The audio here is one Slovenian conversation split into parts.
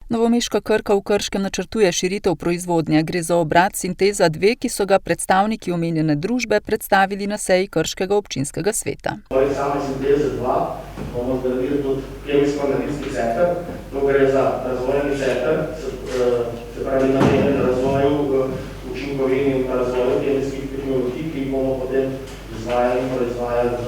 Novomeška Krka v Krškem načrtuje širitev proizvodnje. Gre za obrat Sinteza 2, ki so ga predstavniki omenjene družbe predstavili na seji Krškega občinskega sveta. Poleg same Sinteze 2 bomo zgradili tudi kemijsko-analitski center. To gre za razvojni center, se pravi namenjen razvoju učinkovin in razvoju kemijskih tehnologij, ki bomo potem izvajali in proizvajali v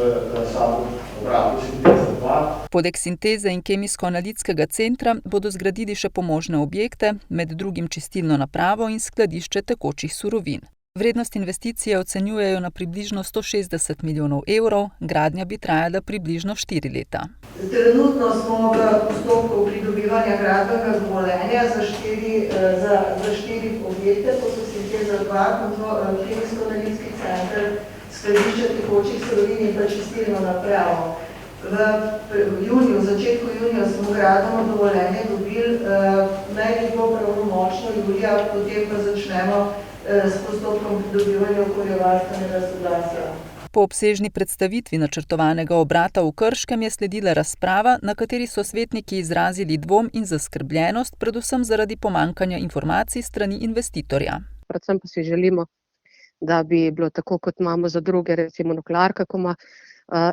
samem obratu Sinteze 2. Poleg Sinteze in kemijsko-analitskega centra bodo zgradili še pomožne objekte, med drugim čistilno napravo in skladišče tekočih surovin. Vrednost investicije ocenjujejo na približno 160 milijonov evrov, gradnja bi trajala približno 4 leta. Trenutno smo v postopku pridobivanja gradbenega dovoljenja za 4 objekte, to so Sinteza 2, kemijsko-analitski center, skladišče tekočih surovin in pa čistilno napravo. V začetku junija smo gradbeno dovoljenje dobili, naj bi bilo pravnomočno julija, potem pa začnemo s postopkom pridobivanja okoljevarstvenega soglasja. Po obsežni predstavitvi načrtovanega obrata v Krškem je sledila razprava, na kateri so svetniki izrazili dvom in zaskrbljenost, predvsem zaradi pomanjkanja informacij strani investitorja. Predvsem pa si želimo, da bi bilo tako, kot imamo za druge, recimo nuklearka, ko ima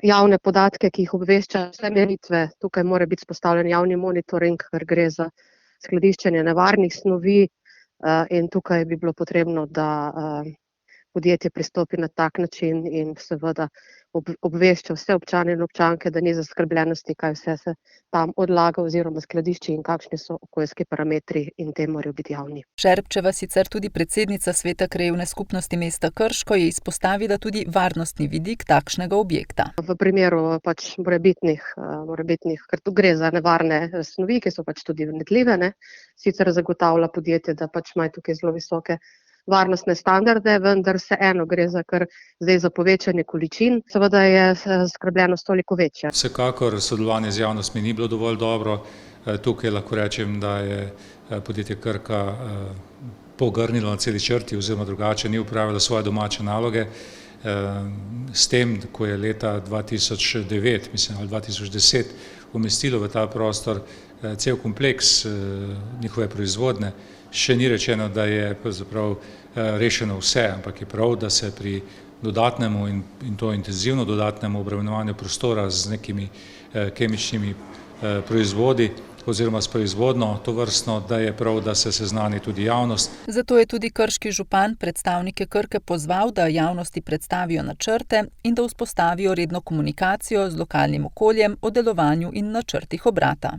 javne podatke, ki jih obvešča vse meritve. Tukaj mora biti vzpostavljen javni monitoring, ker gre za skladiščenje nevarnih snovi, in tukaj bi bilo potrebno, da podjetje pristopi na tak način in seveda obvešča vse občane in občanke, da ni zaskrbljenosti, kaj vse se tam odlaga oziroma skladišči in kakšni so okoljski parametri, in te morajo biti javni. Šerpčeva, sicer tudi predsednica Sveta krajevne skupnosti mesta Krško, je izpostavila tudi varnostni vidik takšnega objekta. V primeru morebitnih, ker tu gre za nevarne snovi, ki so tudi vnetljive, sicer zagotavlja podjetje, da ima tukaj zelo visoke varnostne standarde, vendar vseeno gre za povečanje količin, seveda je zaskrbljenost toliko večja. Vsekakor sodelovanje z javnostmi ni bilo dovolj dobro. Tukaj lahko rečem, da je podjetje Krka pogrnilo na celi črti oziroma drugače ni upravilo svoje domače naloge. S tem, ko je leta 2009, mislim ali 2010, umestilo v ta prostor cel kompleks njihove proizvodne, še ni rečeno, da je pravzaprav rešeno vse, ampak je prav, da se pri dodatnemu in to intenzivno dodatnemu obremenjevanju prostora z nekimi kemičnimi proizvodi oziroma s proizvodnjo tovrstno, da je prav, da se seznani tudi javnost. Zato je tudi krški župan predstavnike Krke pozval, da javnosti predstavijo načrte in da vzpostavijo redno komunikacijo z lokalnim okoljem o delovanju in načrtih obrata.